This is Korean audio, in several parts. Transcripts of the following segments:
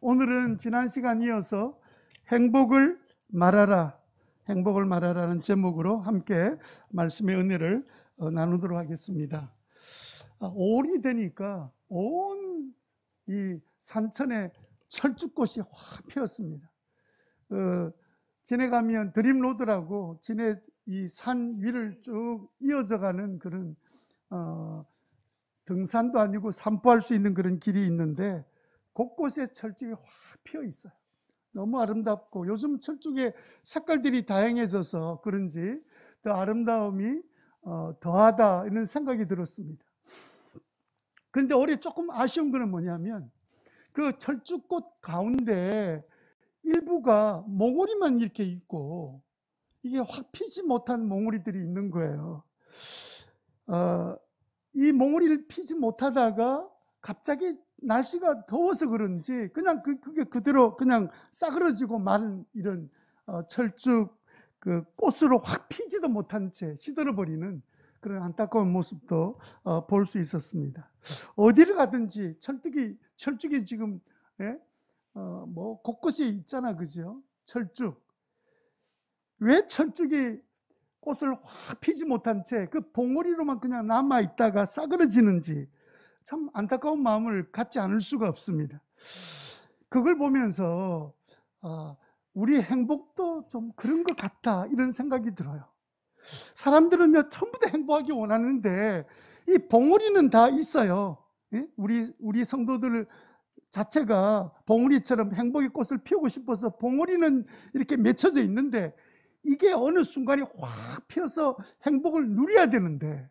오늘은 지난 시간 이어서 행복을 말하라는 제목으로 함께 말씀의 은혜를 나누도록 하겠습니다. 5월이 되니까 온 이 산천에 철쭉꽃이 확 피었습니다. 지내가면 드림로드라고 지내 이 산 위를 쭉 이어져 가는 그런 등산도 아니고 산보할 수 있는 그런 길이 있는데 곳곳에 철쭉이 확 피어 있어요. 너무 아름답고 요즘 철쭉의 색깔들이 다양해져서 그런지 더 아름다움이 더하다 이런 생각이 들었습니다. 그런데 올해 조금 아쉬운 거는 뭐냐면 그 철쭉꽃 가운데 일부가 몽우리만 이렇게 있고 이게 확 피지 못한 몽우리들이 있는 거예요. 이 몽우리를 피지 못하다가 갑자기 날씨가 더워서 그런지 그냥 그게 그대로 그냥 싸그러지고 마른 이런 철쭉 그 꽃으로 확 피지도 못한 채 시들어버리는 그런 안타까운 모습도 볼 수 있었습니다. 어디를 가든지 철쭉이 지금 뭐 곳곳에 있잖아, 그죠? 철쭉. 왜 철쭉이 꽃을 확 피지 못한 채 그 봉우리로만 그냥 남아 있다가 싸그러지는지 참 안타까운 마음을 갖지 않을 수가 없습니다. 그걸 보면서 우리 행복도 좀 그런 것 같다 이런 생각이 들어요. 사람들은요 전부 다 행복하기 원하는데 이 봉우리는 다 있어요. 우리 성도들 자체가 봉우리처럼 행복의 꽃을 피우고 싶어서 봉우리는 이렇게 맺혀져 있는데 이게 어느 순간에 확 피어서 행복을 누려야 되는데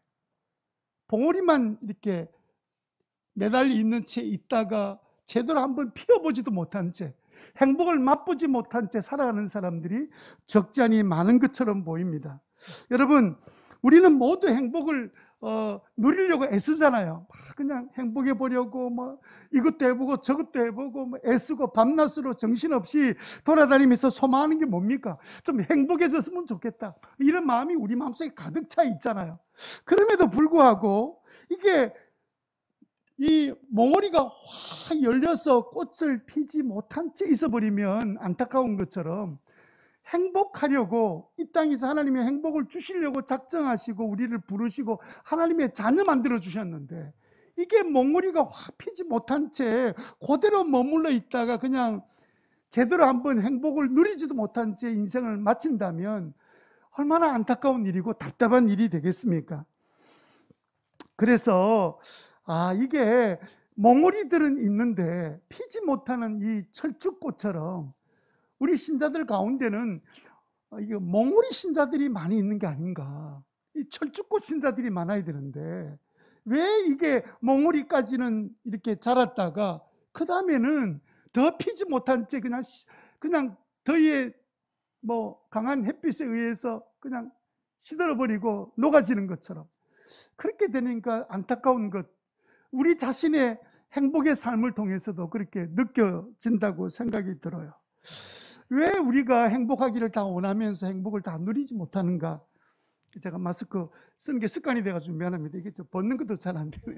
봉우리만 이렇게 매달려 있는 채 있다가 제대로 한번 피어보지도 못한 채 행복을 맛보지 못한 채 살아가는 사람들이 적지 않이 많은 것처럼 보입니다. 여러분, 우리는 모두 행복을 누리려고 애쓰잖아요. 그냥 행복해 보려고 뭐 이것도 해보고 저것도 해보고 뭐 애쓰고 밤낮으로 정신없이 돌아다니면서 소망하는 게 뭡니까? 좀 행복해졌으면 좋겠다. 이런 마음이 우리 마음속에 가득 차 있잖아요. 그럼에도 불구하고 이게 이 몽우리가 확 열려서 꽃을 피지 못한 채 있어버리면 안타까운 것처럼 행복하려고 이 땅에서 하나님의 행복을 주시려고 작정하시고 우리를 부르시고 하나님의 자녀 만들어 주셨는데 이게 몽우리가 확 피지 못한 채 그대로 머물러 있다가 그냥 제대로 한번 행복을 누리지도 못한 채 인생을 마친다면 얼마나 안타까운 일이고 답답한 일이 되겠습니까? 그래서 이게 몽우리들은 있는데 피지 못하는 이 철쭉꽃처럼 우리 신자들 가운데는 이게 몽우리 신자들이 많이 있는 게 아닌가. 이 철쭉꽃 신자들이 많아야 되는데 왜 이게 몽우리까지는 이렇게 자랐다가 그 다음에는 더 피지 못한 채 그냥 더위에 뭐 강한 햇빛에 의해서 그냥 시들어버리고 녹아지는 것처럼 그렇게 되니까 안타까운 것. 우리 자신의 행복의 삶을 통해서도 그렇게 느껴진다고 생각이 들어요. 왜 우리가 행복하기를 다 원하면서 행복을 다 누리지 못하는가? 제가 마스크 쓰는 게 습관이 돼가지고 미안합니다. 이게 벗는 것도 잘 안 되네.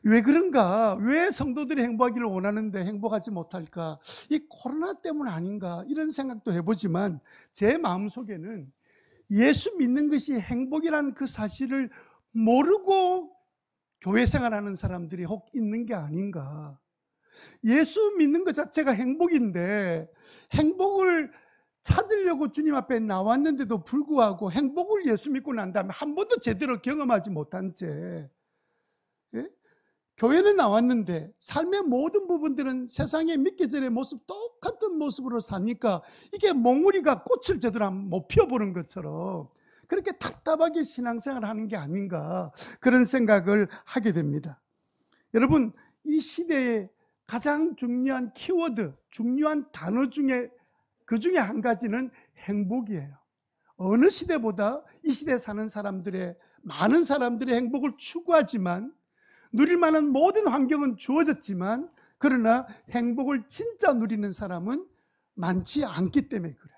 왜 그런가? 왜 성도들이 행복하기를 원하는데 행복하지 못할까? 이 코로나 때문 아닌가? 이런 생각도 해보지만 제 마음속에는 예수 믿는 것이 행복이라는 그 사실을 모르고 교회 생활하는 사람들이 혹 있는 게 아닌가. 예수 믿는 것 자체가 행복인데 행복을 찾으려고 주님 앞에 나왔는데도 불구하고 행복을 예수 믿고 난 다음에 한 번도 제대로 경험하지 못한 채 교회는 나왔는데 삶의 모든 부분들은 세상의 믿기 전의 모습 똑같은 모습으로 사니까 이게 몽우리가 꽃을 제대로 못 피워보는 것처럼 그렇게 답답하게 신앙생활을 하는 게 아닌가 그런 생각을 하게 됩니다. 여러분, 이 시대에 가장 중요한 키워드, 중요한 단어 중에 그 중에 한 가지는 행복이에요. 어느 시대보다 이 시대에 사는 많은 사람들의 행복을 추구하지만 누릴 만한 모든 환경은 주어졌지만 그러나 행복을 진짜 누리는 사람은 많지 않기 때문에 그래요.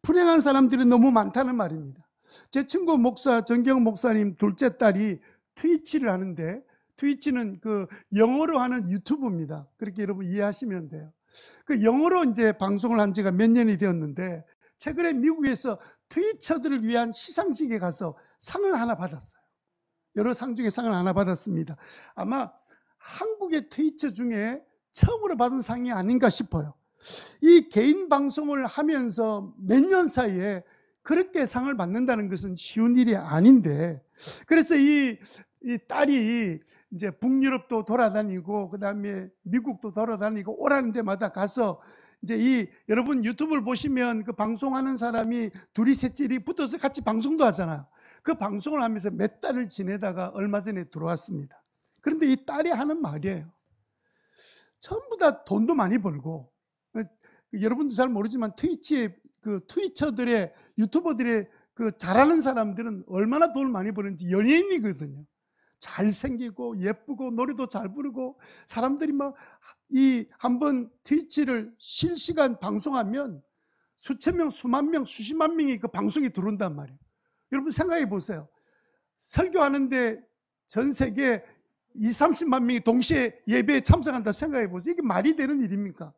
불행한 사람들이 너무 많다는 말입니다. 제 친구 목사 정경 목사님 둘째 딸이 트위치를 하는데 트위치는 그 영어로 하는 유튜브입니다. 그렇게 여러분 이해하시면 돼요. 그 영어로 이제 방송을 한 지가 몇 년이 되었는데, 최근에 미국에서 트위처들을 위한 시상식에 가서 상을 하나 받았어요. 여러 상 중에 상을 하나 받았습니다. 아마 한국의 트위처 중에 처음으로 받은 상이 아닌가 싶어요. 이 개인 방송을 하면서 몇 년 사이에 그렇게 상을 받는다는 것은 쉬운 일이 아닌데, 그래서 이 딸이 이제 북유럽도 돌아다니고 그다음에 미국도 돌아다니고 오라는 데마다 가서 이제 여러분 유튜브를 보시면 그 방송하는 사람이 둘이 셋째리 붙어서 같이 방송도 하잖아요. 그 방송을 하면서 몇 달을 지내다가 얼마 전에 들어왔습니다. 그런데 이 딸이 하는 말이에요. 전부 다 돈도 많이 벌고, 여러분도 잘 모르지만 트위처들의 유튜버들의 그 잘하는 사람들은 얼마나 돈을 많이 버는지 연예인이거든요. 잘생기고 예쁘고 노래도 잘 부르고, 사람들이 막 한번 트위치를 실시간 방송하면 수천 명, 수만 명, 수십만 명이 그 방송에 들어온단 말이에요. 여러분 생각해 보세요. 설교하는데 전 세계 20-30만 명이 동시에 예배에 참석한다 생각해 보세요. 이게 말이 되는 일입니까?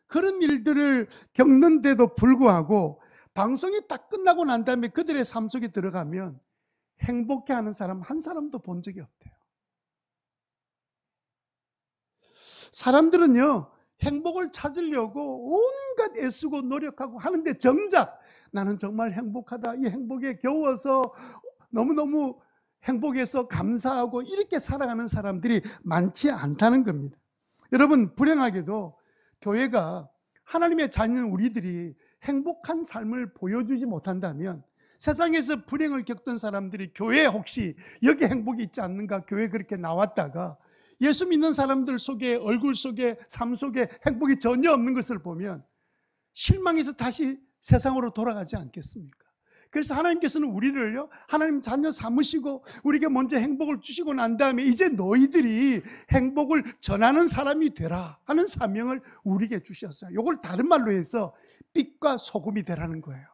그런 일들을 겪는데도 불구하고 방송이 딱 끝나고 난 다음에 그들의 삶 속에 들어가면 행복해하는 사람 한 사람도 본 적이 없대요. 사람들은요, 행복을 찾으려고 온갖 애쓰고 노력하고 하는데 정작 나는 정말 행복하다, 이 행복에 겨워서 너무너무 행복해서 감사하고 이렇게 살아가는 사람들이 많지 않다는 겁니다. 여러분, 불행하게도 교회가 하나님의 자녀인 우리들이 행복한 삶을 보여주지 못한다면, 세상에서 불행을 겪던 사람들이 교회에 혹시 여기 행복이 있지 않는가, 교회 그렇게 나왔다가 예수 믿는 사람들 속에, 얼굴 속에, 삶 속에 행복이 전혀 없는 것을 보면 실망해서 다시 세상으로 돌아가지 않겠습니까? 그래서 하나님께서는 우리를요, 하나님 자녀 삼으시고 우리에게 먼저 행복을 주시고 난 다음에 이제 너희들이 행복을 전하는 사람이 되라 하는 사명을 우리에게 주셨어요. 이걸 다른 말로 해서 빛과 소금이 되라는 거예요.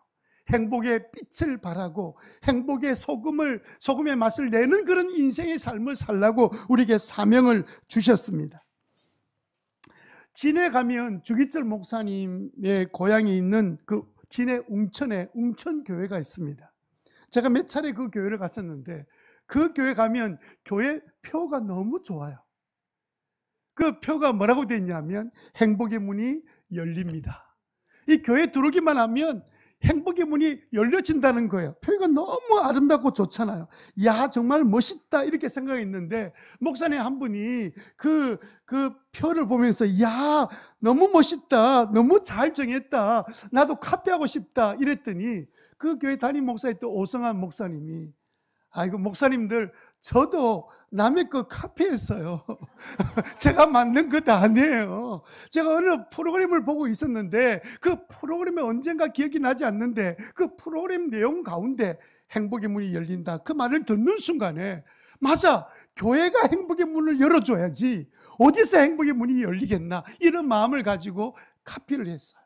행복의 빛을 발하고 행복의 소금의 맛을 내는 그런 인생의 삶을 살라고 우리에게 사명을 주셨습니다. 진해 가면 주기철 목사님의 고향이 있는 그 진해 웅천에 웅천교회가 있습니다. 제가 몇 차례 그 교회를 갔었는데, 그 교회 가면 교회 표가 너무 좋아요. 그 표가 뭐라고 되어 있냐면 행복의 문이 열립니다. 이 교회 들어오기만 하면 행복의 문이 열려진다는 거예요. 표가 너무 아름답고 좋잖아요. 야, 정말 멋있다 이렇게 생각했는데, 목사님 한 분이 그 표를 보면서 야, 너무 멋있다, 너무 잘 정했다, 나도 카피하고 싶다 이랬더니 그 교회 담임 목사였던 오성환 목사님이, 아이고 목사님들, 저도 남의 거 카피했어요. 제가 만든 것 아니에요. 제가 어느 프로그램을 보고 있었는데 그 프로그램이 언젠가 기억이 나지 않는데 그 프로그램 내용 가운데 행복의 문이 열린다, 그 말을 듣는 순간에 맞아, 교회가 행복의 문을 열어줘야지 어디서 행복의 문이 열리겠나, 이런 마음을 가지고 카피를 했어요.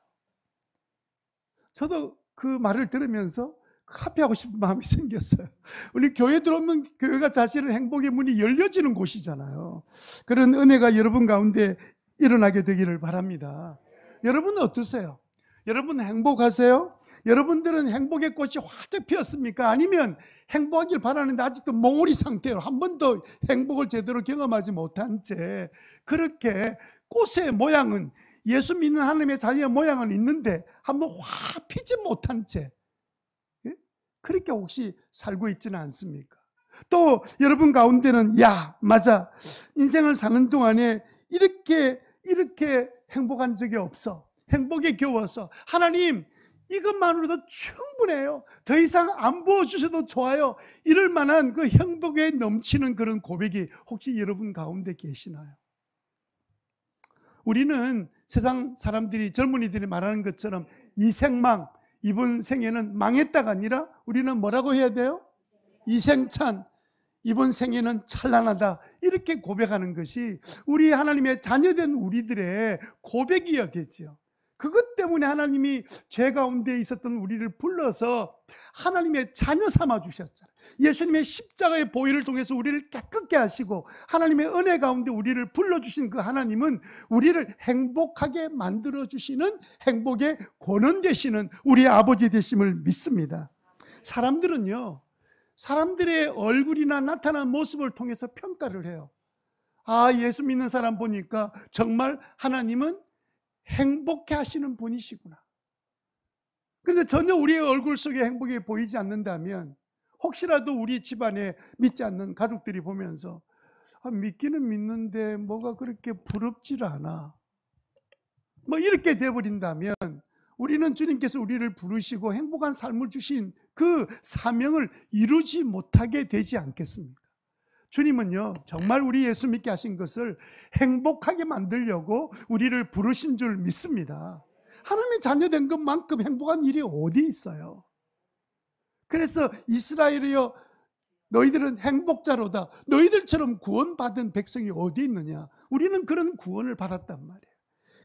저도 그 말을 들으면서 카피하고 싶은 마음이 생겼어요. 우리 교회 들어오면 교회가 사실은 행복의 문이 열려지는 곳이잖아요. 그런 은혜가 여러분 가운데 일어나게 되기를 바랍니다. 여러분은 어떠세요? 여러분 행복하세요? 여러분들은 행복의 꽃이 활짝 피었습니까? 아니면 행복하길 바라는데 아직도 몽우리 상태로 한 번도 행복을 제대로 경험하지 못한 채, 그렇게 꽃의 모양은, 예수 믿는 하나님의 자녀의 모양은 있는데 한번 확 피지 못한 채 그렇게 혹시 살고 있지는 않습니까? 또 여러분 가운데는 야, 맞아, 인생을 사는 동안에 이렇게 행복한 적이 없어, 행복에 겨워서 하나님 이것만으로도 충분해요, 더 이상 안 부어주셔도 좋아요, 이럴 만한 그 행복에 넘치는 그런 고백이 혹시 여러분 가운데 계시나요? 우리는 세상 사람들이, 젊은이들이 말하는 것처럼 이생망, 이번 생에는 망했다가 아니라 우리는 뭐라고 해야 돼요? 이생찬, 이번 생에는 찬란하다, 이렇게 고백하는 것이 우리 하나님의 자녀된 우리들의 고백이었겠죠. 그것 때문에 하나님이 죄 가운데 있었던 우리를 불러서 하나님의 자녀 삼아 주셨잖아요. 예수님의 십자가의 보혈을 통해서 우리를 깨끗게 하시고 하나님의 은혜 가운데 우리를 불러주신 그 하나님은 우리를 행복하게 만들어주시는, 행복의 권원 되시는 우리의 아버지 되심을 믿습니다. 사람들은요, 사람들의 얼굴이나 나타난 모습을 통해서 평가를 해요. 아, 예수 믿는 사람 보니까 정말 하나님은 행복해 하시는 분이시구나. 그런데 전혀 우리의 얼굴 속에 행복이 보이지 않는다면, 혹시라도 우리 집안에 믿지 않는 가족들이 보면서 믿기는 믿는데 뭐가 그렇게 부럽지를 않아, 뭐 이렇게 돼버린다면 우리는 주님께서 우리를 부르시고 행복한 삶을 주신 그 사명을 이루지 못하게 되지 않겠습니까? 주님은요, 정말 우리 예수 믿게 하신 것을 행복하게 만들려고 우리를 부르신 줄 믿습니다. 하나님의 자녀된 것만큼 행복한 일이 어디 있어요? 그래서 이스라엘이여, 너희들은 행복자로다. 너희들처럼 구원받은 백성이 어디 있느냐? 우리는 그런 구원을 받았단 말이에요.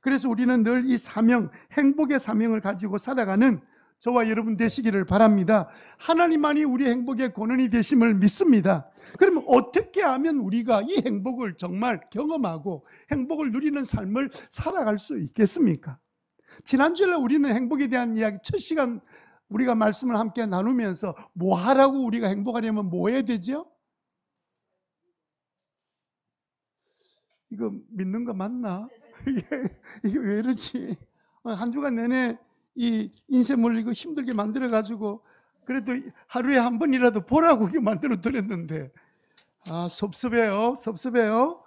그래서 우리는 늘 이 사명, 행복의 사명을 가지고 살아가는 저와 여러분 되시기를 바랍니다. 하나님만이 우리 행복의 권원이 되심을 믿습니다. 그러면 어떻게 하면 우리가 이 행복을 정말 경험하고 행복을 누리는 삶을 살아갈 수 있겠습니까? 지난주에 우리는 행복에 대한 이야기 첫 시간 우리가 말씀을 함께 나누면서 뭐 하라고 우리가 행복하려면 뭐 해야 되죠? 이거 믿는 거 맞나? 이게 왜 이러지? 한 주간 내내 이 인생을 이거 힘들게 만들어가지고 그래도 하루에 한 번이라도 보라고 이렇게 만들어 드렸는데, 아, 섭섭해요.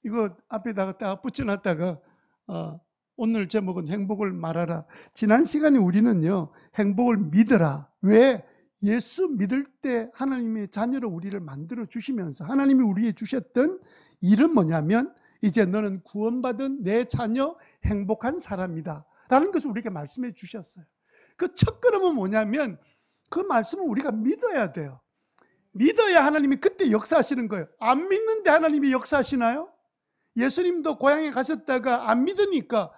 이거 앞에다가 딱 붙여놨다가 오늘 제목은 행복을 말하라. 지난 시간에 우리는요, 행복을 믿어라. 왜? 예수 믿을 때 하나님의 자녀로 우리를 만들어 주시면서 하나님이 우리에게 주셨던 일은 뭐냐면, 이제 너는 구원받은 내 자녀 행복한 사람이다 라는 것을 우리에게 말씀해 주셨어요. 그 첫 걸음은 뭐냐면, 그 말씀을 우리가 믿어야 돼요. 믿어야 하나님이 그때 역사하시는 거예요. 안 믿는데 하나님이 역사하시나요? 예수님도 고향에 가셨다가 안 믿으니까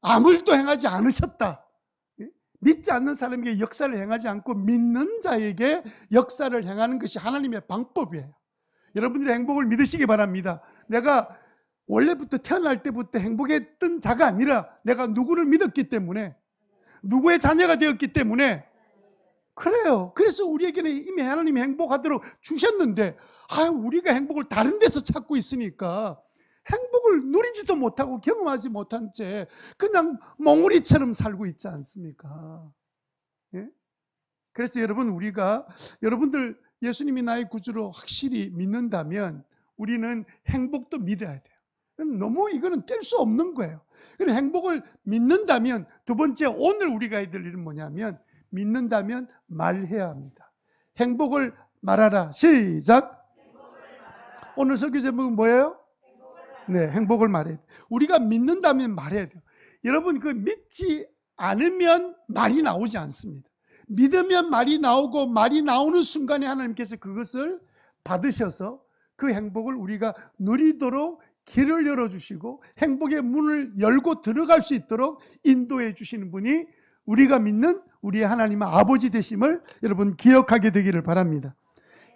아무 일도 행하지 않으셨다. 믿지 않는 사람에게 역사를 행하지 않고 믿는 자에게 역사를 행하는 것이 하나님의 방법이에요. 여러분들이 행복을 믿으시기 바랍니다. 내가 원래부터 태어날 때부터 행복했던 자가 아니라 내가 누구를 믿었기 때문에, 누구의 자녀가 되었기 때문에 그래요. 그래서 우리에게는 이미 하나님이 행복하도록 주셨는데, 우리가 행복을 다른 데서 찾고 있으니까 행복을 누리지도 못하고 경험하지 못한 채 그냥 멍우리처럼 살고 있지 않습니까? 예? 그래서 여러분, 우리가 여러분들 예수님이 나의 구주로 확실히 믿는다면 우리는 행복도 믿어야 돼요. 너무 이거는 뗄 수 없는 거예요. 그래서 행복을 믿는다면 두 번째, 오늘 우리가 해야 될 일은 뭐냐면, 믿는다면 말해야 합니다. 행복을 말하라. 시작. 오늘 설교 제목은 뭐예요? 네, 행복을 말해야 돼요. 우리가 믿는다면 말해야 돼요. 여러분, 그 믿지 않으면 말이 나오지 않습니다. 믿으면 말이 나오고, 말이 나오는 순간에 하나님께서 그것을 받으셔서 그 행복을 우리가 누리도록 길을 열어주시고 행복의 문을 열고 들어갈 수 있도록 인도해 주시는 분이 우리가 믿는 우리의 하나님의 아버지 되심을 여러분 기억하게 되기를 바랍니다.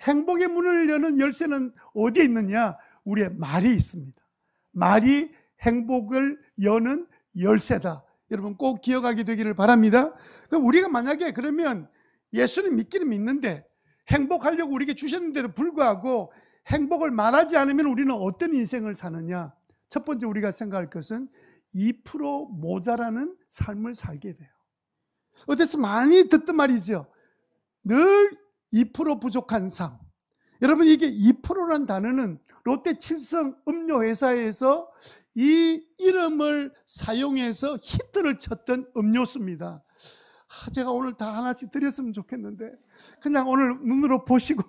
행복의 문을 여는 열쇠는 어디에 있느냐? 우리의 말이 있습니다. 말이 행복을 여는 열쇠다. 여러분 꼭 기억하게 되기를 바랍니다. 그럼 우리가 만약에 그러면 예수는 믿기는 믿는데 행복하려고 우리에게 주셨는데도 불구하고 행복을 말하지 않으면 우리는 어떤 인생을 사느냐? 첫 번째 우리가 생각할 것은 2% 모자라는 삶을 살게 돼요. 어디서 많이 듣던 말이죠. 늘 2% 부족한 삶. 여러분, 이게 2%란 단어는 롯데칠성 음료회사에서 이 이름을 사용해서 히트를 쳤던 음료수입니다. 제가 오늘 다 하나씩 드렸으면 좋겠는데 그냥 오늘 눈으로 보시고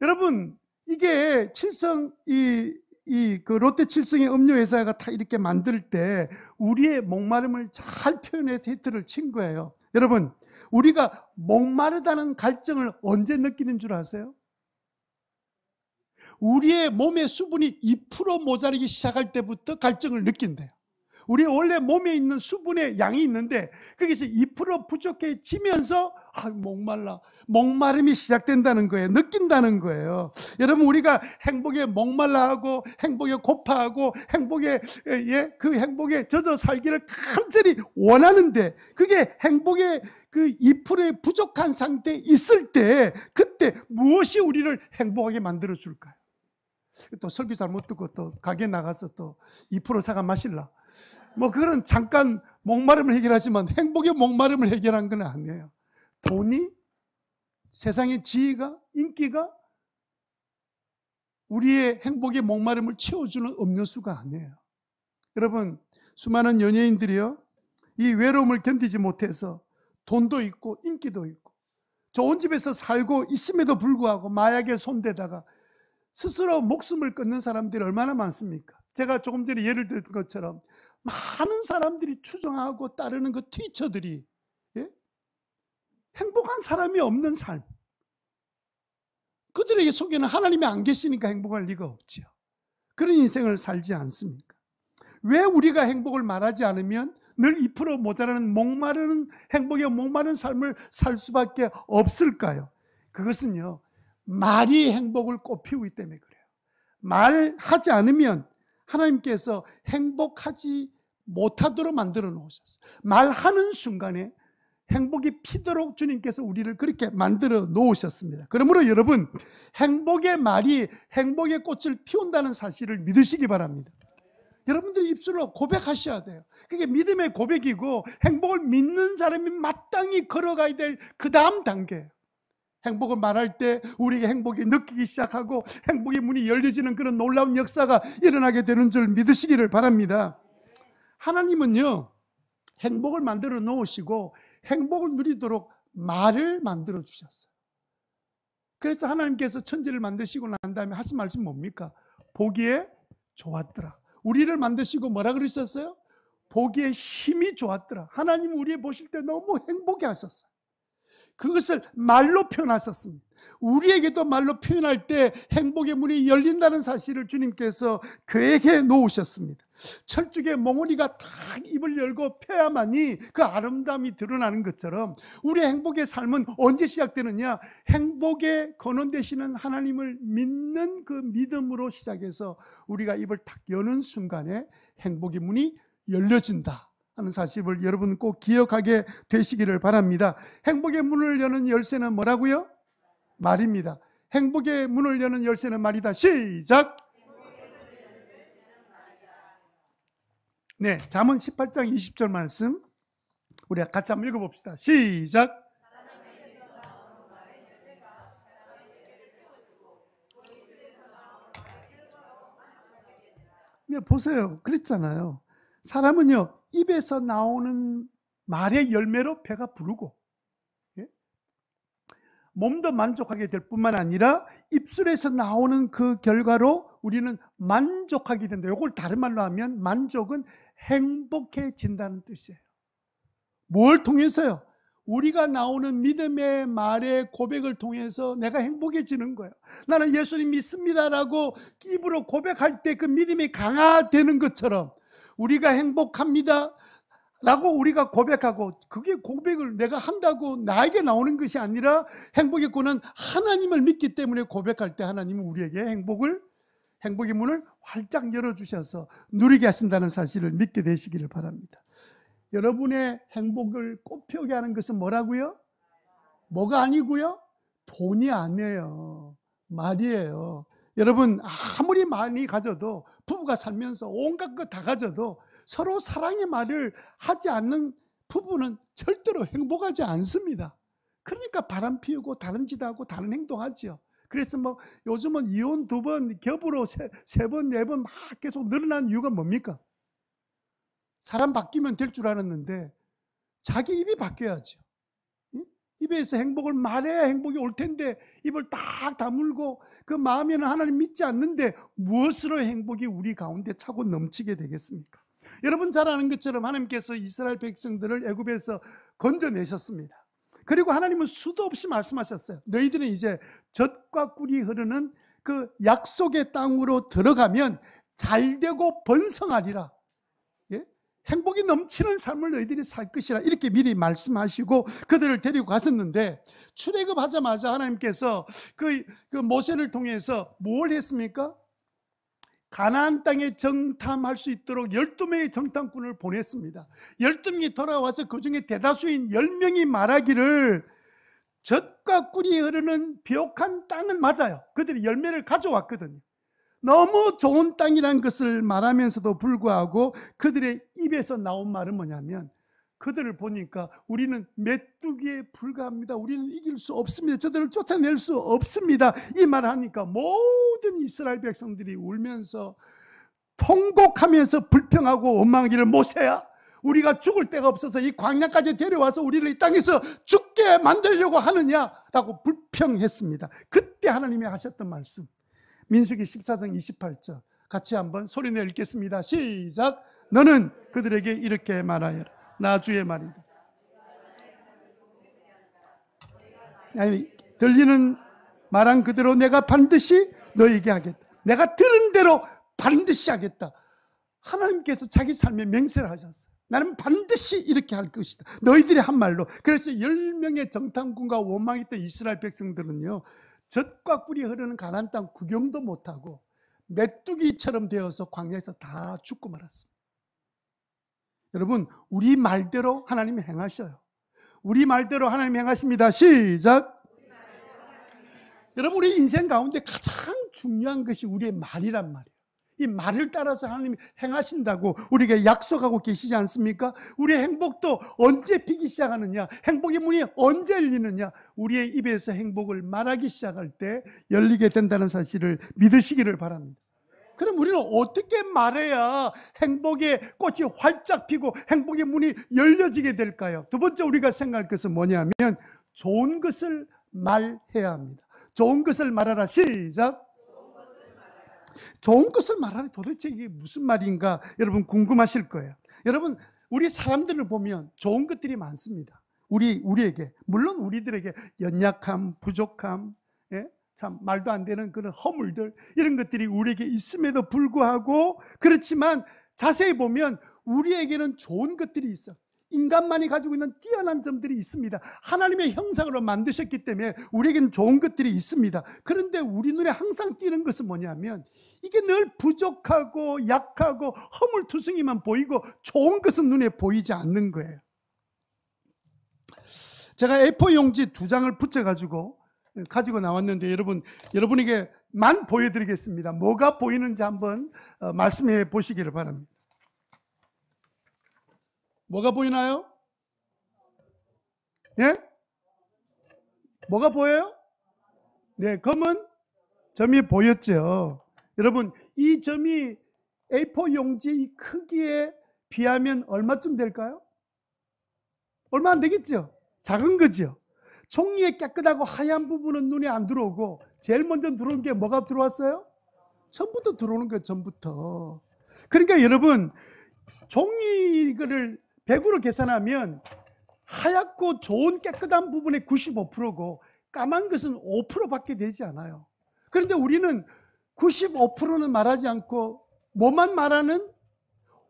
여러분, 이게 칠성 그 롯데칠성의 음료회사가 다 이렇게 만들 때 우리의 목마름을 잘 표현해서 히트를 친 거예요. 여러분, 우리가 목마르다는 갈증을 언제 느끼는 줄 아세요? 우리의 몸의 수분이 2% 모자라기 시작할 때부터 갈증을 느낀대요. 우리 원래 몸에 있는 수분의 양이 있는데 거기서 2% 부족해지면서 목말라, 목마름이 시작된다는 거예요. 느낀다는 거예요. 여러분, 우리가 행복에 목말라하고 행복에 고파하고 행복에 그 행복에 젖어 살기를 간절히 원하는데 그게 행복의 그 2%의 부족한 상태에 있을 때 그때 무엇이 우리를 행복하게 만들어 줄까요? 또 설교 잘 못 듣고 또 가게 나가서 또 2% 사과 마실라. 뭐 그런 잠깐 목마름을 해결하지만 행복의 목마름을 해결한 건 아니에요. 돈이, 세상의 지위가, 인기가 우리의 행복의 목마름을 채워주는 음료수가 아니에요. 여러분, 수많은 연예인들이요, 이 외로움을 견디지 못해서 돈도 있고 인기도 있고 좋은 집에서 살고 있음에도 불구하고 마약에 손대다가 스스로 목숨을 끊는 사람들이 얼마나 많습니까? 제가 조금 전에 예를 든 것처럼 많은 사람들이 추종하고 따르는 그 티처들이 행복한 사람이 없는 삶, 그들에게 속에는 하나님이 안 계시니까 행복할 리가 없지요. 그런 인생을 살지 않습니까? 왜 우리가 행복을 말하지 않으면 늘 2% 모자라는 목마르는 행복에 목마른 삶을 살 수밖에 없을까요? 그것은요, 말이 행복을 꽃피우기 때문에 그래요. 말하지 않으면 하나님께서 행복하지 못하도록 만들어 놓으셨어요. 말하는 순간에 행복이 피도록 주님께서 우리를 그렇게 만들어 놓으셨습니다. 그러므로 여러분, 행복의 말이 행복의 꽃을 피운다는 사실을 믿으시기 바랍니다. 여러분들이 입술로 고백하셔야 돼요. 그게 믿음의 고백이고 행복을 믿는 사람이 마땅히 걸어가야 될 그 다음 단계예요. 행복을 말할 때 우리에게 행복이 느끼기 시작하고 행복의 문이 열려지는 그런 놀라운 역사가 일어나게 되는 줄 믿으시기를 바랍니다. 하나님은요, 행복을 만들어 놓으시고 행복을 누리도록 말을 만들어 주셨어요. 그래서 하나님께서 천지를 만드시고 난 다음에 하신 말씀이 뭡니까? 보기에 좋았더라. 우리를 만드시고 뭐라 그러셨어요? 보기에 힘이 좋았더라. 하나님은 우리 보실 때 너무 행복해 하셨어요. 그것을 말로 표현하셨습니다. 우리에게도 말로 표현할 때 행복의 문이 열린다는 사실을 주님께서 계획해 놓으셨습니다. 철쭉의 몽우리가 딱 입을 열고 펴야만이 그 아름다움이 드러나는 것처럼 우리의 행복의 삶은 언제 시작되느냐? 행복의 근원 되시는 하나님을 믿는 그 믿음으로 시작해서 우리가 입을 탁 여는 순간에 행복의 문이 열려진다 하는 사실을 여러분 꼭 기억하게 되시기를 바랍니다. 행복의 문을 여는 열쇠는 뭐라고요? 말입니다. 행복의 문을 여는 열쇠는 말이다. 시작! 네, 잠언 18장 20절 말씀 우리가 같이 한번 읽어봅시다. 시작! 네, 보세요. 그랬잖아요. 사람은요, 입에서 나오는 말의 열매로 배가 부르고 몸도 만족하게 될 뿐만 아니라 입술에서 나오는 그 결과로 우리는 만족하게 된다. 이걸 다른 말로 하면 만족은 행복해진다는 뜻이에요. 뭘 통해서요? 우리가 나오는 믿음의 말의 고백을 통해서 내가 행복해지는 거예요. 나는 예수님 믿습니다라고 입으로 고백할 때 그 믿음이 강화되는 것처럼 우리가 행복합니다 라고 우리가 고백하고, 그게 고백을 내가 한다고 나에게 나오는 것이 아니라 행복의 권은 하나님을 믿기 때문에 고백할 때 하나님은 우리에게 행복의 문을 활짝 열어주셔서 누리게 하신다는 사실을 믿게 되시기를 바랍니다. 여러분의 행복을 꽃피우게 하는 것은 뭐라고요? 뭐가 아니고요? 돈이 아니에요. 말이에요. 여러분, 아무리 많이 가져도, 부부가 살면서 온갖 것 다 가져도 서로 사랑의 말을 하지 않는 부부는 절대로 행복하지 않습니다. 그러니까 바람 피우고 다른 짓 하고 다른 행동하지요. 그래서 뭐 요즘은 이혼 2번, 겹으로 3번, 4번 막 계속 늘어나는 이유가 뭡니까? 사람 바뀌면 될 줄 알았는데 자기 입이 바뀌어야죠. 입에서 행복을 말해야 행복이 올 텐데 입을 딱 다물고 그 마음에는 하나님 믿지 않는데 무엇으로 행복이 우리 가운데 차고 넘치게 되겠습니까? 여러분 잘 아는 것처럼 하나님께서 이스라엘 백성들을 애굽에서 건져내셨습니다. 그리고 하나님은 수도 없이 말씀하셨어요. 너희들은 이제 젖과 꿀이 흐르는 그 약속의 땅으로 들어가면 잘되고 번성하리라. 예? 행복이 넘치는 삶을 너희들이 살 것이라 이렇게 미리 말씀하시고 그들을 데리고 가셨는데, 출애굽하자마자 하나님께서 그 모세를 통해서 뭘 했습니까? 가나안 땅에 정탐할 수 있도록 12명의 정탐꾼을 보냈습니다. 12명이 돌아와서 그 중에 대다수인 10명이 말하기를 젖과 꿀이 흐르는 비옥한 땅은 맞아요. 그들이 열매를 가져왔거든요. 너무 좋은 땅이란 것을 말하면서도 불구하고 그들의 입에서 나온 말은 뭐냐면, 그들을 보니까 우리는 메뚜기에 불과합니다. 우리는 이길 수 없습니다. 저들을 쫓아낼 수 없습니다. 이 말을 하니까 모든 이스라엘 백성들이 울면서 통곡하면서 불평하고 원망하기를, 모세야, 우리가 죽을 데가 없어서 이 광야까지 데려와서 우리를 이 땅에서 죽게 만들려고 하느냐라고 불평했습니다. 그때 하나님이 하셨던 말씀, 민수기 14장 28절 같이 한번 소리내어 읽겠습니다. 시작. 너는 그들에게 이렇게 말하여라. 나 주의 말이다. 아니, 들리는 말한 그대로 내가 반드시 너에게 하겠다. 내가 들은 대로 반드시 하겠다. 하나님께서 자기 삶에 맹세를 하셨어요. 나는 반드시 이렇게 할 것이다. 너희들이 한 말로. 그래서 10명의 정탐꾼과 원망했던 이스라엘 백성들은요, 젖과 꿀이 흐르는 가나안 땅 구경도 못하고 메뚜기처럼 되어서 광야에서 다 죽고 말았습니다. 여러분, 우리 말대로 하나님이 행하셔요. 우리 말대로 하나님이 행하십니다. 시작. 여러분, 우리 인생 가운데 가장 중요한 것이 우리의 말이란 말이에요. 이 말을 따라서 하나님이 행하신다고 우리에게 약속하고 계시지 않습니까? 우리의 행복도 언제 피기 시작하느냐, 행복의 문이 언제 열리느냐, 우리의 입에서 행복을 말하기 시작할 때 열리게 된다는 사실을 믿으시기를 바랍니다. 그럼 우리는 어떻게 말해야 행복의 꽃이 활짝 피고 행복의 문이 열려지게 될까요? 두 번째 우리가 생각할 것은 뭐냐면, 좋은 것을 말해야 합니다. 좋은 것을 말하라. 시작. 좋은 것을 말하라. 도대체 이게 무슨 말인가 여러분 궁금하실 거예요. 여러분, 우리 사람들을 보면 좋은 것들이 많습니다. 우리에게, 물론 우리들에게 연약함, 부족함, 예? 참 말도 안 되는 그런 허물들, 이런 것들이 우리에게 있음에도 불구하고, 그렇지만 자세히 보면 우리에게는 좋은 것들이 있어. 인간만이 가지고 있는 뛰어난 점들이 있습니다. 하나님의 형상으로 만드셨기 때문에 우리에게는 좋은 것들이 있습니다. 그런데 우리 눈에 항상 띄는 것은 뭐냐면, 이게 늘 부족하고 약하고 허물투성이만 보이고 좋은 것은 눈에 보이지 않는 거예요. 제가 A4 용지 2장을 붙여가지고 가지고 나왔는데, 여러분에게만 보여드리겠습니다. 뭐가 보이는지 한번 말씀해 보시기를 바랍니다. 뭐가 보이나요? 예? 뭐가 보여요? 네, 검은 점이 보였죠. 여러분, 이 점이 A4 용지 이 크기에 비하면 얼마쯤 될까요? 얼마 안 되겠죠? 작은 거죠. 종이의 깨끗하고 하얀 부분은 눈에 안 들어오고, 제일 먼저 들어온 게 뭐가 들어왔어요? 처음부터 들어오는 거예요. 전부터. 그러니까 여러분, 종이를 100으로 계산하면 하얗고 좋은 깨끗한 부분의 95%고 까만 것은 5%밖에 되지 않아요. 그런데 우리는 95%는 말하지 않고 뭐만 말하는?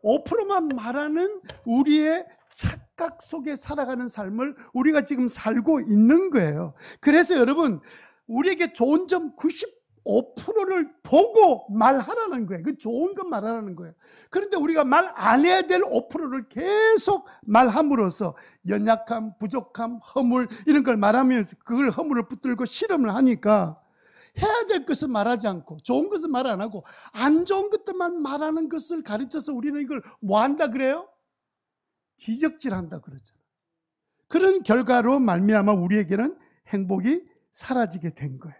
5%만 말하는 우리의 착각 속에 살아가는 삶을 우리가 지금 살고 있는 거예요. 그래서 여러분, 우리에게 좋은 점 95%를 보고 말하라는 거예요. 그 좋은 것 말하라는 거예요. 그런데 우리가 말 안 해야 될 5%를 계속 말함으로써 연약함, 부족함, 허물 이런 걸 말하면서 그걸 허물을 붙들고 실험을 하니까, 해야 될 것은 말하지 않고 좋은 것은 말 안 하고 안 좋은 것들만 말하는 것을 가르쳐서 우리는 이걸 뭐 한다 그래요? 지적질한다 그러잖아요. 그런 결과로 말미암아 우리에게는 행복이 사라지게 된 거예요.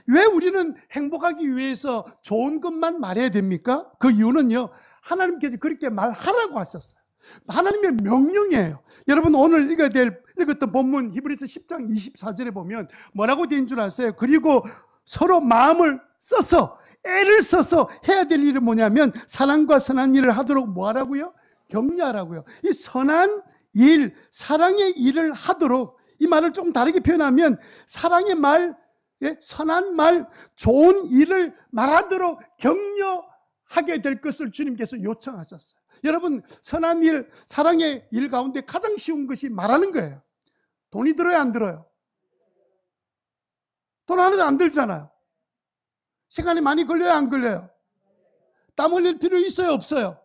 왜 우리는 행복하기 위해서 좋은 것만 말해야 됩니까? 그 이유는요, 하나님께서 그렇게 말하라고 하셨어요. 하나님의 명령이에요. 여러분, 오늘 읽었던 본문 히브리서 10장 24절에 보면 뭐라고 된 줄 아세요? 그리고 서로 마음을 써서, 애를 써서 해야 될 일은 뭐냐면 사랑과 선한 일을 하도록 뭐 하라고요? 격려하라고요. 이 선한 일, 사랑의 일을 하도록, 이 말을 조금 다르게 표현하면 사랑의 말, 예? 선한 말, 좋은 일을 말하도록 격려하게 될 것을 주님께서 요청하셨어요. 여러분, 선한 일, 사랑의 일 가운데 가장 쉬운 것이 말하는 거예요. 돈이 들어요, 안 들어요? 돈 하나도 안 들잖아요. 시간이 많이 걸려요, 안 걸려요? 땀 흘릴 필요 있어요, 없어요?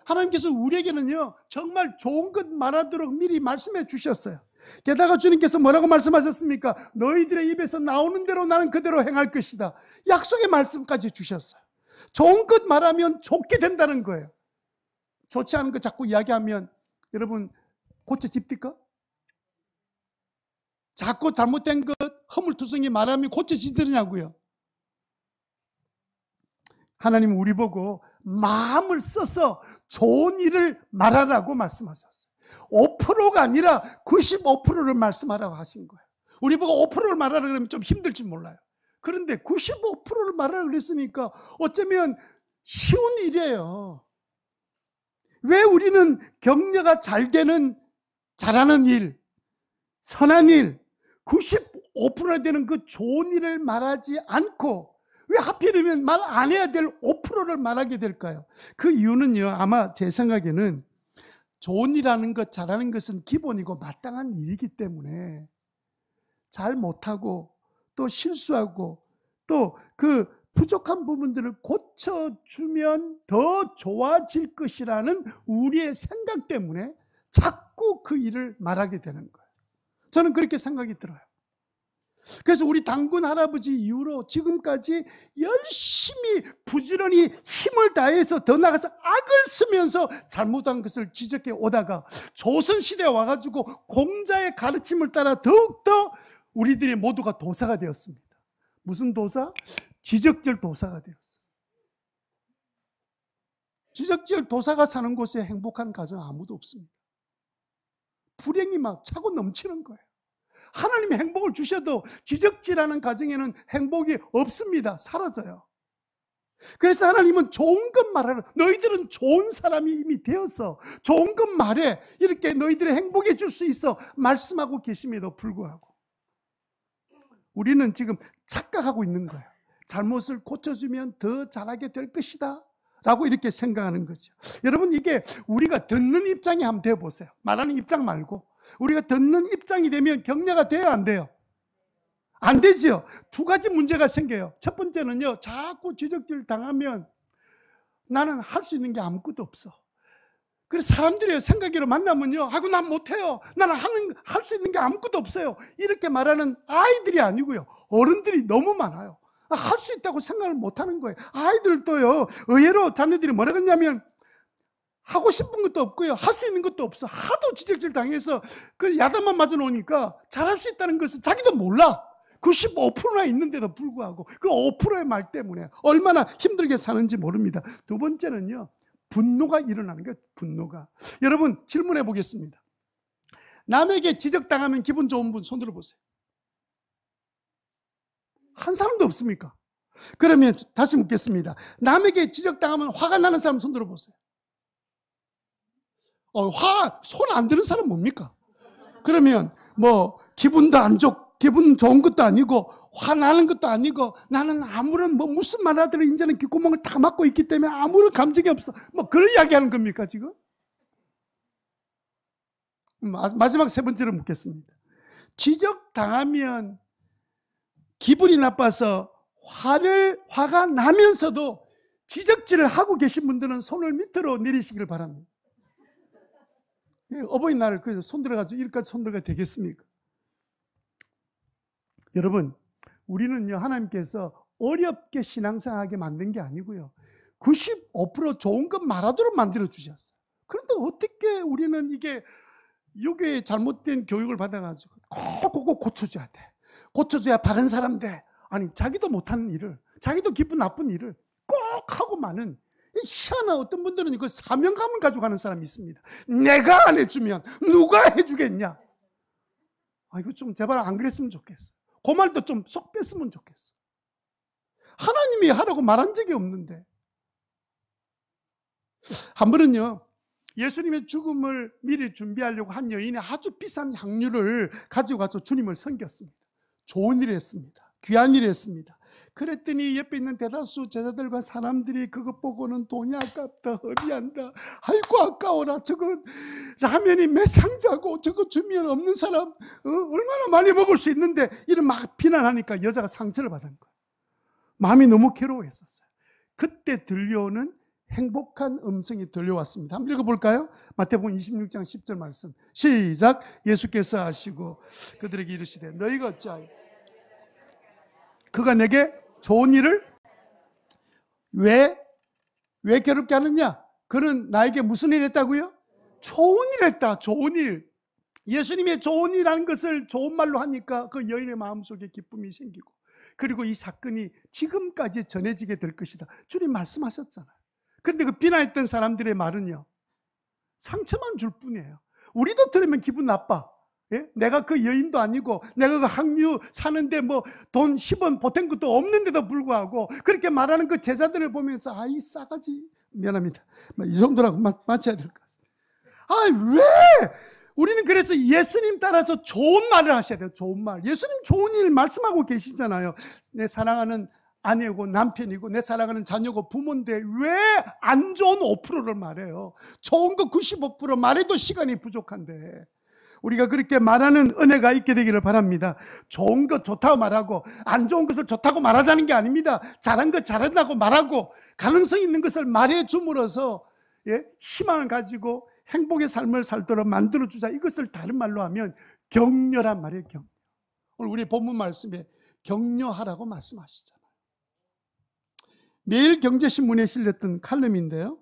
하나님께서 우리에게는요, 정말 좋은 것 말하도록 미리 말씀해 주셨어요. 게다가 주님께서 뭐라고 말씀하셨습니까? 너희들의 입에서 나오는 대로 나는 그대로 행할 것이다. 약속의 말씀까지 주셨어요. 좋은 것 말하면 좋게 된다는 거예요. 좋지 않은 거 자꾸 이야기하면 여러분 고쳐집니까? 자꾸 잘못된 것 허물투성이 말하면 고쳐지더냐고요. 하나님은 우리 보고 마음을 써서 좋은 일을 말하라고 말씀하셨어요. 5%가 아니라 95%를 말씀하라고 하신 거예요. 우리 보고 5%를 말하라 그러면 좀 힘들지 몰라요. 그런데 95%를 말하라 그랬으니까 어쩌면 쉬운 일이에요. 왜 우리는 격려가 잘 되는 잘하는 일, 선한 일, 95%나 되는 그 좋은 일을 말하지 않고 왜 하필이면 말 안 해야 될 5%를 말하게 될까요? 그 이유는요, 아마 제 생각에는 좋은 일하는 것, 잘하는 것은 기본이고 마땅한 일이기 때문에 잘 못하고 또 실수하고 또 그 부족한 부분들을 고쳐주면 더 좋아질 것이라는 우리의 생각 때문에 자꾸 그 일을 말하게 되는 거예요. 저는 그렇게 생각이 들어요. 그래서 우리 당군 할아버지 이후로 지금까지 열심히 부지런히 힘을 다해서 더 나가서 악을 쓰면서 잘못한 것을 지적해 오다가 조선시대에 와가지고 공자의 가르침을 따라 더욱더 우리들이 모두가 도사가 되었습니다. 무슨 도사? 지적질 도사가 되었어요. 지적질 도사가 사는 곳에 행복한 가정 아무도 없습니다. 불행이 막 차고 넘치는 거예요. 하나님이 행복을 주셔도 지적질하는 가정에는 행복이 없습니다. 사라져요. 그래서 하나님은 좋은 것 말하라. 너희들은 좋은 사람이 이미 되어서 좋은 것 말해. 이렇게 너희들의 행복해 줄 수 있어 말씀하고 계심에도 불구하고 우리는 지금 착각하고 있는 거예요. 잘못을 고쳐주면 더 잘하게 될 것이다 라고 이렇게 생각하는 거죠. 여러분, 이게 우리가 듣는 입장이 한번 되어보세요. 말하는 입장 말고 우리가 듣는 입장이 되면 격려가 돼요, 안 돼요? 안 되지요. 두 가지 문제가 생겨요. 첫 번째는요, 자꾸 지적질 당하면 나는 할 수 있는 게 아무것도 없어. 그래서 사람들이 생각으로 만나면요, 아이고 난 못해요, 나는 할 수 있는 게 아무것도 없어요, 이렇게 말하는 아이들이 아니고요, 어른들이 너무 많아요. 할 수 있다고 생각을 못하는 거예요. 아이들도요, 의외로 자녀들이 뭐라고 했냐면 하고 싶은 것도 없고요, 할 수 있는 것도 없어. 하도 지적질 당해서 그 야단만 맞아 놓으니까 잘할 수 있다는 것을 자기도 몰라. 95%나 있는데도 불구하고 그 5%의 말 때문에 얼마나 힘들게 사는지 모릅니다. 두 번째는요, 분노가 일어나는 거예요. 분노가. 여러분, 질문해 보겠습니다. 남에게 지적당하면 기분 좋은 분 손 들어보세요. 한 사람도 없습니까? 그러면 다시 묻겠습니다. 남에게 지적당하면 화가 나는 사람 손 들어보세요. 손 안 드는 사람 뭡니까? 그러면 뭐 기분도 안 좋고 기분 좋은 것도 아니고 화나는 것도 아니고 나는 아무런 무슨 말 하더라도 이제는 귓구멍을 다 막고 있기 때문에 아무런 감정이 없어. 뭐 그런 이야기 하는 겁니까 지금? 마지막 세 번째로 묻겠습니다. 지적당하면 기분이 나빠서 화가 나면서도 지적질을 하고 계신 분들은 손을 밑으로 내리시길 바랍니다. 어버이날 손 들어가지고 이렇게까지 손 들어가 되겠습니까? 여러분, 우리는요, 하나님께서 어렵게 신앙생활하게 만든 게 아니고요, 95% 좋은 것 말하도록 만들어 주셨어요. 그런데 어떻게 우리는 이게 잘못된 교육을 받아가지고 꼭 고쳐줘야 돼, 고쳐줘야 바른 사람 돼. 아니, 자기도 못하는 일을, 자기도 기분 나쁜 일을 꼭 하고 마는, 희한한 어떤 분들은 그 사명감을 가지고 가는 사람이 있습니다. 내가 안 해주면 누가 해주겠냐. 이거 좀 제발 안 그랬으면 좋겠어. 그 말도 좀 쏙 뺐으면 좋겠어. 하나님이 하라고 말한 적이 없는데. 한 번은요, 예수님의 죽음을 미리 준비하려고 한 여인이 아주 비싼 향유를 가지고 가서 주님을 섬겼습니다. 좋은 일을 했습니다. 귀한 일이었습니다. 그랬더니 옆에 있는 대다수 제자들과 사람들이 그것 보고는 돈이 아깝다, 허비한다, 아이고 아까워라, 저거 라면이 몇 상자고 저거 주면 없는 사람 얼마나 많이 먹을 수 있는데, 이런 막 비난하니까 여자가 상처를 받은 거예요. 마음이 너무 괴로워했었어요. 그때 들려오는 행복한 음성이 들려왔습니다. 한번 읽어볼까요? 마태복음 26장 10절 말씀 시작. 예수께서 하시고 그들에게 이르시되 너희가 어찌하여 그가 내게 좋은 일을 왜 괴롭게 하느냐? 그는 나에게 무슨 일 했다고요? 좋은 일 했다. 좋은 일. 예수님의 좋은 일이라는 것을 좋은 말로 하니까 그 여인의 마음속에 기쁨이 생기고, 그리고 이 사건이 지금까지 전해지게 될 것이다. 주님 말씀하셨잖아요. 그런데 그 비난했던 사람들의 말은요, 상처만 줄 뿐이에요. 우리도 들으면 기분 나빠. 예? 내가 그 여인도 아니고 내가 그 항류 사는데 뭐 돈 10원 보탠 것도 없는데도 불구하고 그렇게 말하는 그 제자들을 보면서 아이 싸가지, 미안합니다, 이 정도라고 맞춰야 될 것 같아요. 왜? 우리는 그래서 예수님 따라서 좋은 말을 하셔야 돼요. 좋은 말. 예수님 좋은 일 말씀하고 계시잖아요. 내 사랑하는 아내고 남편이고 내 사랑하는 자녀고 부모인데 왜 안 좋은 5%를 말해요? 좋은 거 95% 말해도 시간이 부족한데. 우리가 그렇게 말하는 은혜가 있게 되기를 바랍니다. 좋은 것 좋다고 말하고 안 좋은 것을 좋다고 말하자는 게 아닙니다. 잘한 것 잘한다고 말하고 가능성 있는 것을 말해 줌으로써 희망을 가지고 행복의 삶을 살도록 만들어주자. 이것을 다른 말로 하면 격려란 말이에요. 격려. 오늘 우리 본문 말씀에 격려하라고 말씀하시잖아요. 매일 경제신문에 실렸던 칼럼인데요,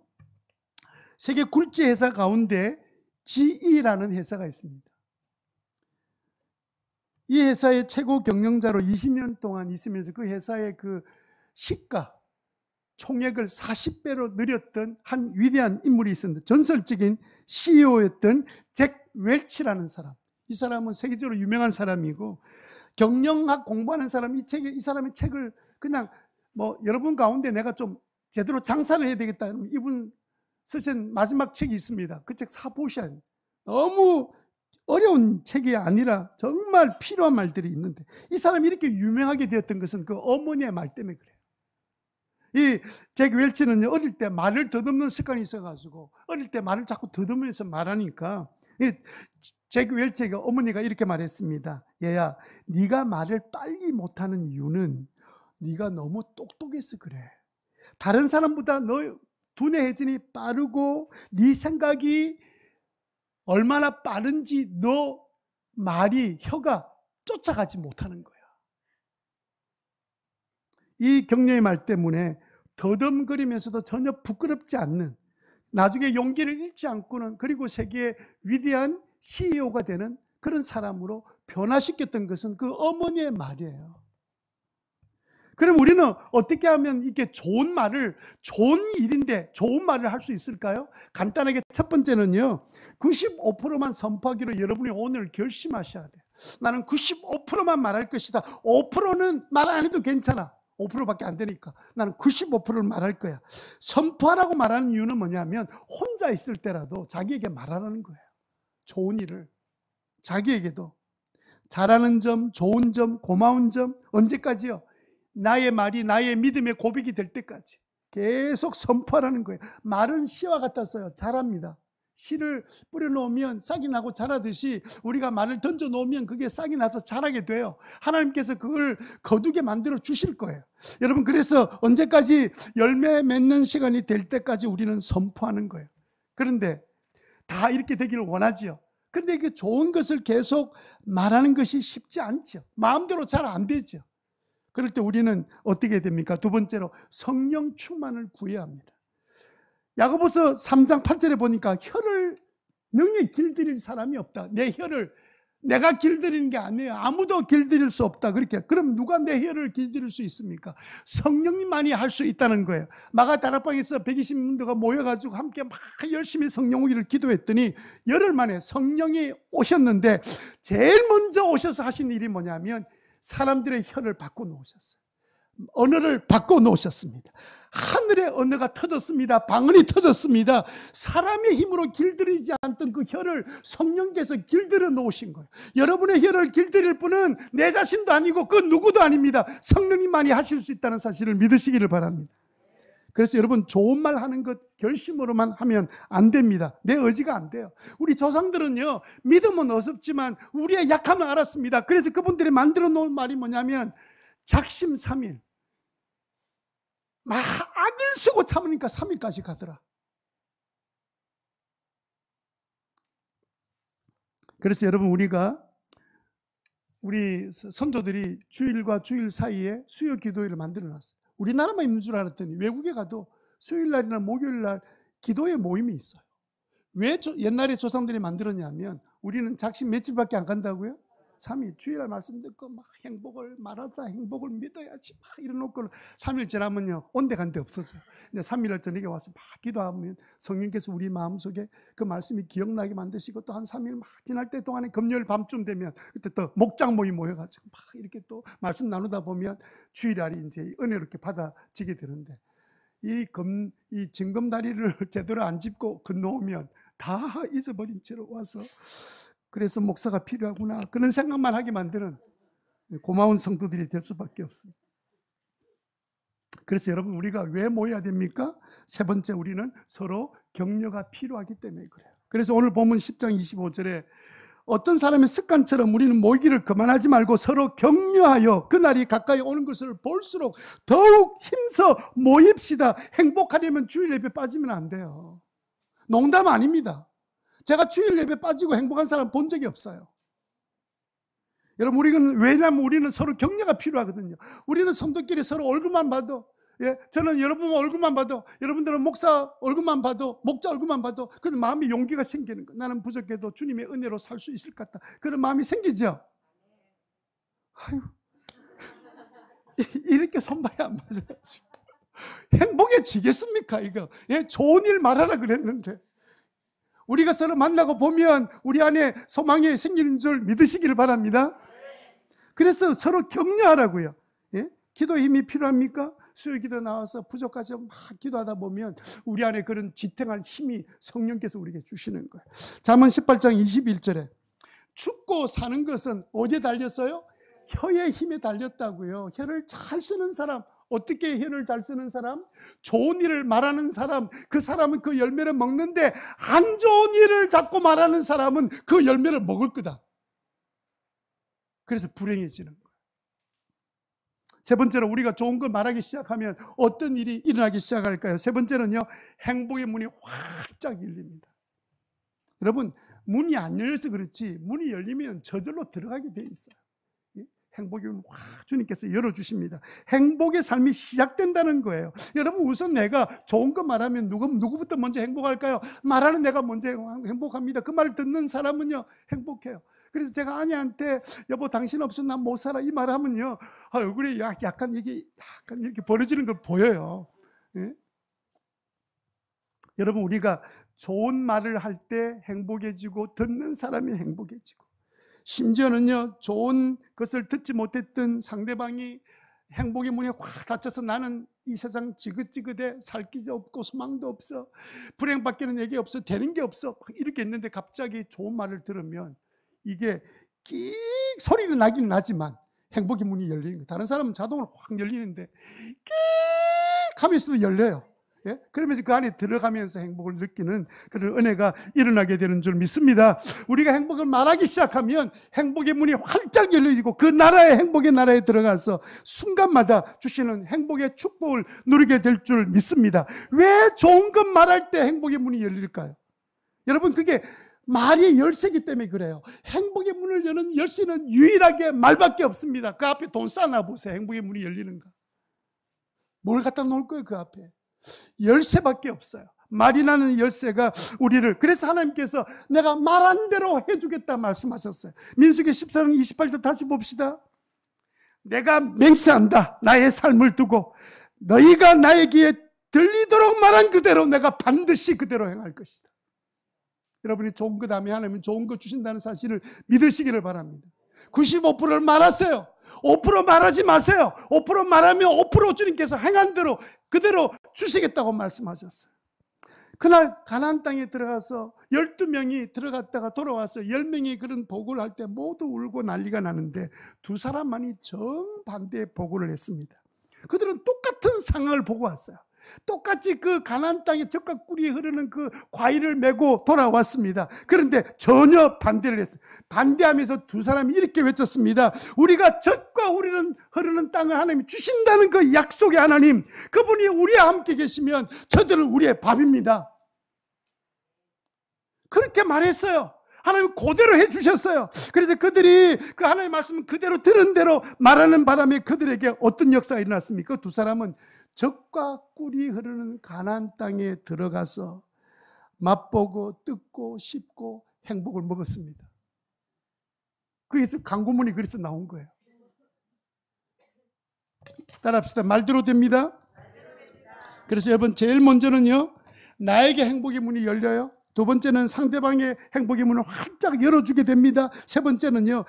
세계 굴지 회사 가운데 GE라는 회사가 있습니다. 이 회사의 최고 경영자로 20년 동안 있으면서 그 회사의 그 시가 총액을 40배로 늘렸던 한 위대한 인물이 있었는데, 전설적인 CEO였던 잭 웰치라는 사람. 이 사람은 세계적으로 유명한 사람이고, 경영학 공부하는 사람, 이 사람의 책을 그냥 여러분 가운데 내가 좀 제대로 장사를 해야 되겠다 그러면 이분 쓰신 마지막 책이 있습니다. 그 책 사보셔야 돼요. 너무 어려운 책이 아니라 정말 필요한 말들이 있는데, 이 사람이 이렇게 유명하게 되었던 것은 그 어머니의 말 때문에 그래요. 이 잭 웰치는 어릴 때 말을 더듬는 습관이 있어가지고 어릴 때 말을 자꾸 더듬으면서 말하니까, 잭 웰치가 어머니가 이렇게 말했습니다. 얘야, 네가 말을 빨리 못하는 이유는 네가 너무 똑똑해서 그래. 다른 사람보다 너 두뇌 회전이 빠르고 네 생각이 얼마나 빠른지 너 말이, 혀가 쫓아가지 못하는 거야. 이 격려의 말 때문에 더듬거리면서도 전혀 부끄럽지 않는, 나중에 용기를 잃지 않고는, 그리고 세계의 위대한 CEO가 되는 그런 사람으로 변화시켰던 것은 그 어머니의 말이에요. 그럼 우리는 어떻게 하면 이렇게 좋은 말을, 좋은 일인데 좋은 말을 할 수 있을까요? 간단하게 첫 번째는요, 95%만 선포하기로 여러분이 오늘 결심하셔야 돼요. 나는 95%만 말할 것이다. 5%는 말 안 해도 괜찮아. 5%밖에 안 되니까 나는 95%를 말할 거야. 선포하라고 말하는 이유는 뭐냐면, 혼자 있을 때라도 자기에게 말하라는 거예요. 좋은 일을 자기에게도, 잘하는 점, 좋은 점, 고마운 점. 언제까지요? 나의 말이 나의 믿음의 고백이 될 때까지 계속 선포하라는 거예요. 말은 씨와 같았어요. 자랍니다. 씨를 뿌려놓으면 싹이 나고 자라듯이 우리가 말을 던져놓으면 그게 싹이 나서 자라게 돼요. 하나님께서 그걸 거두게 만들어 주실 거예요. 여러분, 그래서 언제까지 열매 맺는 시간이 될 때까지 우리는 선포하는 거예요. 그런데 다 이렇게 되기를 원하지요. 그런데 이게 좋은 것을 계속 말하는 것이 쉽지 않죠. 마음대로 잘 안 되죠. 그럴 때 우리는 어떻게 됩니까? 두 번째로 성령 충만을 구해야 합니다. 야고보서 3장 8절에 보니까 혀를 능히 길들일 사람이 없다. 내 혀를 내가 길들이는 게 아니에요. 아무도 길들일 수 없다. 그렇게. 그럼 누가 내 혀를 길들일 수 있습니까? 성령님만이 할 수 있다는 거예요. 마가 다락방에서 120명도가 모여가지고 함께 막 열심히 성령 오기를 기도했더니 열흘 만에 성령이 오셨는데, 제일 먼저 오셔서 하신 일이 뭐냐면 사람들의 혀를 바꿔 놓으셨어요. 언어를 바꿔놓으셨습니다. 하늘의 언어가 터졌습니다. 방언이 터졌습니다. 사람의 힘으로 길들이지 않던 그 혀를 성령께서 길들여 놓으신 거예요. 여러분의 혀를 길들일 분은 내 자신도 아니고 그 누구도 아닙니다. 성령님만이 하실 수 있다는 사실을 믿으시기를 바랍니다. 그래서 여러분, 좋은 말 하는 것 결심으로만 하면 안 됩니다. 내 의지가 안 돼요. 우리 조상들은요, 믿음은 어섭지만 우리의 약함을 알았습니다. 그래서 그분들이 만들어 놓은 말이 뭐냐면 작심삼일, 막 악을 쓰고 참으니까 3일까지 가더라. 그래서 여러분, 우리 선조들이 주일과 주일 사이에 수요 기도회를 만들어 놨어요. 우리나라만 있는 줄 알았더니 외국에 가도 수요일날이나 목요일날 기도회 모임이 있어요. 왜 옛날에 조상들이 만들었냐면, 우리는 작심 며칠밖에 안 간다고요? 3일, 주일날 말씀 듣고 막 행복을 말하자, 행복을 믿어야지 막 이래놓고 3일 지나면요, 온데간데 없어져요. 근데 3일날 저녁에 와서 막 기도하면 성령께서 우리 마음속에 그 말씀이 기억나게 만드시고, 또 한 3일 막 지날 때 동안에 금요일 밤쯤 되면 그때 또 목장 모임 모여가지고 막 이렇게 또 말씀 나누다 보면 주일날이 이제 은혜롭게 받아지게 되는데, 이 징검다리를 제대로 안 짚고 건너오면 다 잊어버린 채로 와서, 그래서 목사가 필요하구나 그런 생각만 하게 만드는 고마운 성도들이 될 수밖에 없습니다. 그래서 여러분, 우리가 왜 모여야 됩니까? 세 번째, 우리는 서로 격려가 필요하기 때문에 그래요. 그래서 오늘 본문 10장 25절에 어떤 사람의 습관처럼 우리는 모이기를 그만하지 말고 서로 격려하여 그날이 가까이 오는 것을 볼수록 더욱 힘써 모입시다. 행복하려면 주일 예배 빠지면 안 돼요. 농담 아닙니다. 제가 주일 예배 빠지고 행복한 사람 본 적이 없어요. 여러분, 왜냐하면 우리는 서로 격려가 필요하거든요. 우리는 성도끼리 서로 얼굴만 봐도, 저는 여러분 얼굴만 봐도, 여러분들은 목사 얼굴만 봐도, 목자 얼굴만 봐도 그런 마음이 용기가 생기는 거예요. 나는 부족해도 주님의 은혜로 살 수 있을 것 같다, 그런 마음이 생기죠. 아유, 이렇게 손봐야 안 맞아요. 행복해지겠습니까 이거? 좋은 일 말하라 그랬는데. 우리가 서로 만나고 보면 우리 안에 소망이 생기는 줄 믿으시기를 바랍니다. 그래서 서로 격려하라고요. 기도의 힘이 필요합니까? 수요 기도 나와서 부족하지 막 기도하다 보면 우리 안에 그런 지탱할 힘이 성령께서 우리에게 주시는 거예요. 잠언 18장 21절에 죽고 사는 것은 어디에 달렸어요? 혀의 힘에 달렸다고요. 혀를 잘 쓰는 사람, 어떻게 혀를 잘 쓰는 사람? 좋은 일을 말하는 사람, 그 사람은 그 열매를 먹는데, 안 좋은 일을 자꾸 말하는 사람은 그 열매를 먹을 거다. 그래서 불행해지는 거예요. 세 번째로, 우리가 좋은 걸 말하기 시작하면 어떤 일이 일어나기 시작할까요? 세 번째는요, 행복의 문이 활짝 열립니다. 여러분, 문이 안 열려서 그렇지 문이 열리면 저절로 들어가게 돼 있어요. 행복의 문을 확 주님께서 열어주십니다. 행복의 삶이 시작된다는 거예요. 여러분, 우선 내가 좋은 거 말하면 누구부터 먼저 행복할까요? 말하는 내가 먼저 행복합니다. 그 말을 듣는 사람은요, 행복해요. 그래서 제가 아내한테 여보 당신 없으면 난 못 살아 이 말을 하면요, 얼굴에 약간 이렇게 벌어지는 걸 보여요. 여러분, 우리가 좋은 말을 할 때 행복해지고 듣는 사람이 행복해지고, 심지어는요, 좋은 것을 듣지 못했던 상대방이 행복의 문에 확 닫혀서 나는 이 세상 지긋지긋해, 살 게 없고 소망도 없어, 불행밖에는 얘기 없어, 되는 게 없어, 이렇게 했는데 갑자기 좋은 말을 들으면 이게 끽 소리는 나긴 나지만 행복의 문이 열리는 거예요. 다른 사람은 자동으로 확 열리는데 끽 하면서도 열려요. 그러면서 그 안에 들어가면서 행복을 느끼는 그런 은혜가 일어나게 되는 줄 믿습니다. 우리가 행복을 말하기 시작하면 행복의 문이 활짝 열리고 그 나라의 행복의 나라에 들어가서 순간마다 주시는 행복의 축복을 누리게 될 줄 믿습니다. 왜 좋은 것 말할 때 행복의 문이 열릴까요? 여러분, 그게 말이 열쇠이기 때문에 그래요. 행복의 문을 여는 열쇠는 유일하게 말밖에 없습니다. 그 앞에 돈 쌓아놔 보세요. 행복의 문이 열리는가? 뭘 갖다 놓을 거예요 그 앞에? 열쇠밖에 없어요. 말이 나는 열쇠가 우리를, 그래서 하나님께서 내가 말한 대로 해주겠다 말씀하셨어요. 민수기 14장 28절 다시 봅시다. 내가 맹세한다. 나의 삶을 두고 너희가 나에게 들리도록 말한 그대로 내가 반드시 그대로 행할 것이다. 여러분이 좋은 것 다음에 하나님은 좋은 것 주신다는 사실을 믿으시기를 바랍니다. 95%를 말았어요. 5% 말하지 마세요. 5% 말하면 5% 주님께서 행한 대로 그대로 주시겠다고 말씀하셨어요. 그날 가나안 땅에 들어가서 12명이 들어갔다가 돌아와서 10명이 그런 보고를 할 때 모두 울고 난리가 나는데 두 사람만이 정반대의 보고를 했습니다. 그들은 똑같은 상황을 보고 왔어요. 똑같이 그 가나안 땅에 젖과 꿀이 흐르는 그 과일을 메고 돌아왔습니다. 그런데 전혀 반대를 했어요. 반대하면서 두 사람이 이렇게 외쳤습니다. 우리가 젖과 흐르는 땅을 하나님이 주신다는 그 약속의 하나님, 그분이 우리와 함께 계시면 저들은 우리의 밥입니다. 그렇게 말했어요. 하나님 그대로 해주셨어요. 그래서 그들이 그 하나님의 말씀을 그대로 들은 대로 말하는 바람에 그들에게 어떤 역사가 일어났습니까? 두 사람은 젖과 꿀이 흐르는 가나안 땅에 들어가서 맛보고 뜯고 씹고 행복을 먹었습니다. 그래서 광고문이 그래서 나온 거예요. 따라합시다. 말대로 됩니다. 그래서 여러분, 제일 먼저는요, 나에게 행복의 문이 열려요. 두 번째는 상대방의 행복의 문을 활짝 열어주게 됩니다. 세 번째는요,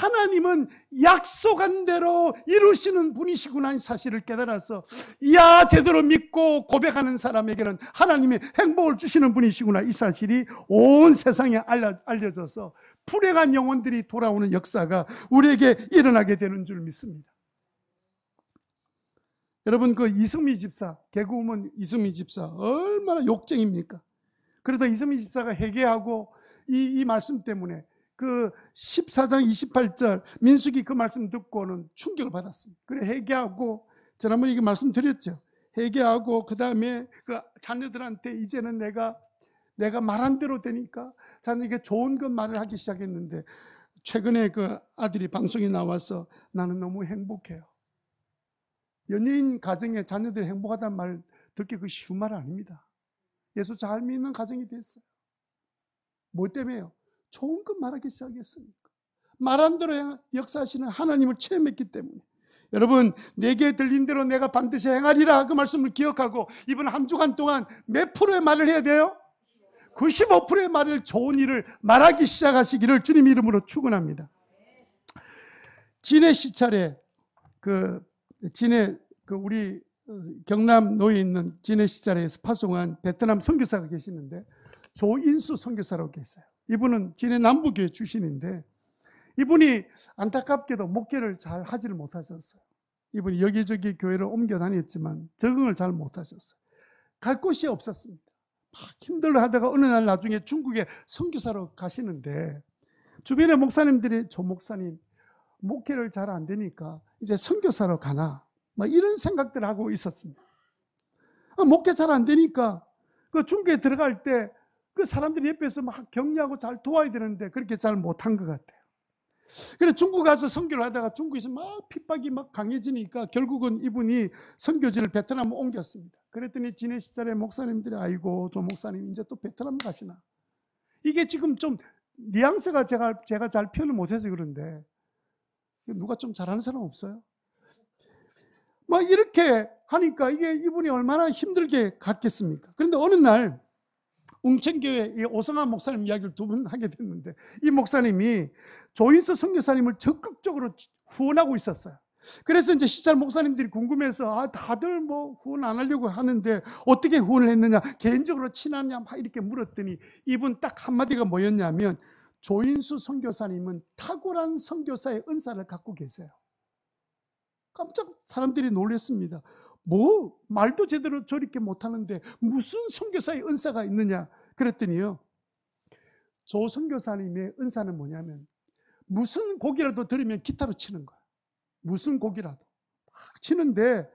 하나님은 약속한 대로 이루시는 분이시구나 하는 사실을 깨달아서, 이야, 제대로 믿고 고백하는 사람에게는 하나님이 행복을 주시는 분이시구나, 이 사실이 온 세상에 알려져서 불행한 영혼들이 돌아오는 역사가 우리에게 일어나게 되는 줄 믿습니다. 여러분, 그 이승미 집사, 개그우먼 이승미 집사 얼마나 욕쟁입니까? 그래서 이승미 집사가 회개하고 이 말씀 때문에 그 14장 28절 민수기 그 말씀 듣고는 충격을 받았습니다. 그래 회개하고, 지난번에 이거 말씀드렸죠. 회개하고 그 다음에 그 자녀들한테 이제는 내가 말한 대로 되니까 자녀에게 좋은 것 말을 하기 시작했는데, 최근에 그 아들이 방송에 나와서 나는 너무 행복해요. 연예인 가정에 자녀들이 행복하다는 말 듣기 그 쉬운 말 아닙니다. 예수 잘 믿는 가정이 됐어요. 뭐 때문에요? 좋은 것 말하기 시작했으니까. 말한 대로 역사하시는 하나님을 체험했기 때문에. 여러분, 내게 들린 대로 내가 반드시 행하리라, 그 말씀을 기억하고 이번 한 주간 동안 몇 프로의 말을 해야 돼요? 95%의 말을, 좋은 일을 말하기 시작하시기를 주님 이름으로 축원합니다. 진해 시찰에 우리 경남로에 있는 진해 시찰에서 파송한 베트남 선교사가 계시는데, 조인수 선교사라고 계세요. 이분은 진해 남부교회 출신인데, 이분이 안타깝게도 목회를 잘 하지를 못하셨어요. 이분이 여기저기 교회를 옮겨 다녔지만 적응을 잘 못하셨어요. 갈 곳이 없었습니다. 막 힘들어 하다가 어느 날 나중에 중국에 선교사로 가시는데, 주변의 목사님들이 조 목사님 목회를 잘 안 되니까 이제 선교사로 가나, 막 이런 생각들을 하고 있었습니다. 목회 잘 안 되니까 그 중국에 들어갈 때 그 사람들이 옆에서 막 격려하고 잘 도와야 되는데 그렇게 잘 못한 것 같아요. 그래서 중국 가서 선교를 하다가 중국에서 막 핍박이 막 강해지니까 결국은 이분이 선교지를 베트남으로 옮겼습니다. 그랬더니 진해 시절에 목사님들이, 아이고 조 목사님 이제 또 베트남 가시나. 이게 지금 좀 뉘앙스가 제가 잘 표현을 못해서 그런데, 누가 좀 잘하는 사람 없어요? 막 이렇게 하니까 이게 이분이 얼마나 힘들게 갔겠습니까? 그런데 어느 날 웅천교회 오성환 목사님 이야기를 두 번 하게 됐는데, 이 목사님이 조인수 선교사님을 적극적으로 후원하고 있었어요. 그래서 이제 시찰 목사님들이 궁금해서 다들 뭐 후원 안 하려고 하는데 어떻게 후원을 했느냐, 개인적으로 친하냐 막 이렇게 물었더니 이분 딱 한마디가 뭐였냐면, 조인수 선교사님은 탁월한 선교사의 은사를 갖고 계세요. 깜짝 사람들이 놀랐습니다. 뭐 말도 제대로 저렇게 못하는데 무슨 선교사의 은사가 있느냐 그랬더니요, 조 선교사님의 은사는 뭐냐면 무슨 곡이라도 들으면 기타로 치는 거예요. 무슨 곡이라도 막 치는데,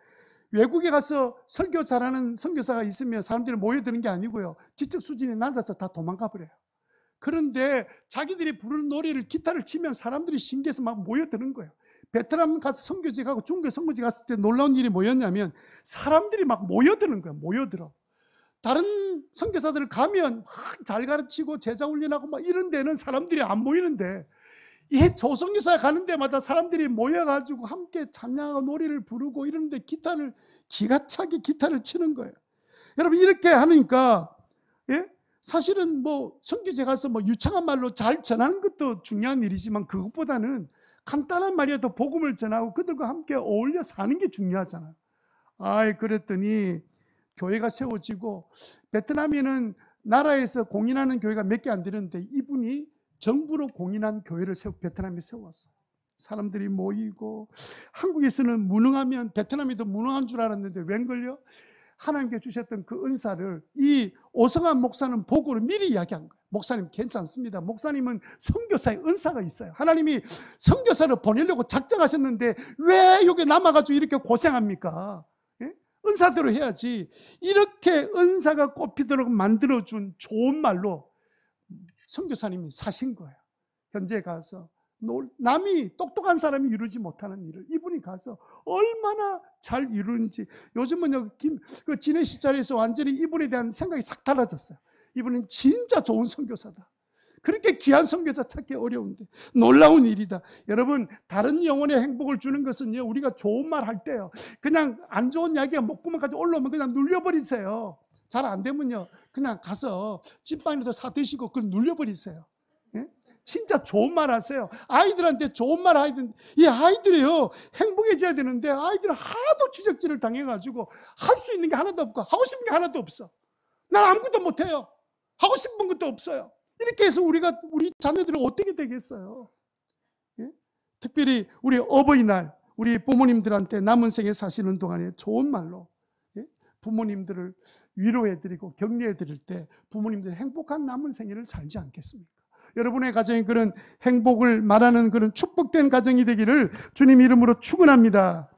외국에 가서 설교 잘하는 선교사가 있으면 사람들이 모여드는 게 아니고요, 지적 수준이 낮아서 다 도망가 버려요. 그런데 자기들이 부르는 노래를 기타를 치면 사람들이 신기해서 막 모여드는 거예요. 베트남 가서 선교지 가고 중국에 선교지 갔을 때 놀라운 일이 뭐였냐면, 사람들이 막 모여드는 거예요. 모여들어. 다른 선교사들 가면 막 잘 가르치고 제자 훈련하고 막 이런 데는 사람들이 안 모이는데, 이 조선교사 가는 데마다 사람들이 모여가지고 함께 찬양하고 노래를 부르고 이러는데 기가 차게 기타를 치는 거예요. 여러분, 이렇게 하니까 사실은 뭐 선교제 가서 뭐 유창한 말로 잘 전하는 것도 중요한 일이지만 그것보다는 간단한 말이라도 복음을 전하고 그들과 함께 어울려 사는 게 중요하잖아요. 그랬더니 교회가 세워지고 베트남에는 나라에서 공인하는 교회가 몇 개 안 되는데 이분이 정부로 공인한 교회를 베트남에 세웠어요. 사람들이 모이고 한국에서는 무능하면 베트남에도 무능한 줄 알았는데 웬걸요? 하나님께 주셨던 그 은사를 이 오성환 목사는 보고를 미리 이야기한 거예요. 목사님 괜찮습니다. 목사님은 선교사의 은사가 있어요. 하나님이 선교사를 보내려고 작정하셨는데 왜 여기 남아가지고 이렇게 고생합니까? 예? 은사대로 해야지. 이렇게 은사가 꼽히도록 만들어준 좋은 말로 선교사님이 사신 거예요. 현재 가서 남이 똑똑한 사람이 이루지 못하는 일을 이분이 가서 얼마나 잘 이루는지. 요즘은 그 지내시 자리에서 완전히 이분에 대한 생각이 싹 달라졌어요. 이분은 진짜 좋은 선교사다. 그렇게 귀한 선교사 찾기 어려운데 놀라운 일이다. 여러분, 다른 영혼의 행복을 주는 것은요, 우리가 좋은 말 할 때요, 그냥 안 좋은 이야기가 목구멍까지 올라오면 그냥 눌려버리세요. 잘 안 되면요, 그냥 가서 찐빵이라도 사 드시고 그걸 눌려버리세요. 예? 진짜 좋은 말 하세요. 아이들한테 좋은 말 해야 되는데, 이 아이들이요, 행복해져야 되는데 아이들은 하도 지적질을 당해가지고 할 수 있는 게 하나도 없고 하고 싶은 게 하나도 없어. 난 아무것도 못해요. 하고 싶은 것도 없어요. 이렇게 해서 우리 자녀들은 어떻게 되겠어요? 예? 특별히 우리 어버이날, 우리 부모님들한테 남은 생에 사시는 동안에 좋은 말로 부모님들을 위로해드리고 격려해드릴 때 부모님들이 행복한 남은 생애를 살지 않겠습니까? 여러분의 가정이 그런 행복을 말하는 그런 축복된 가정이 되기를 주님 이름으로 축원합니다.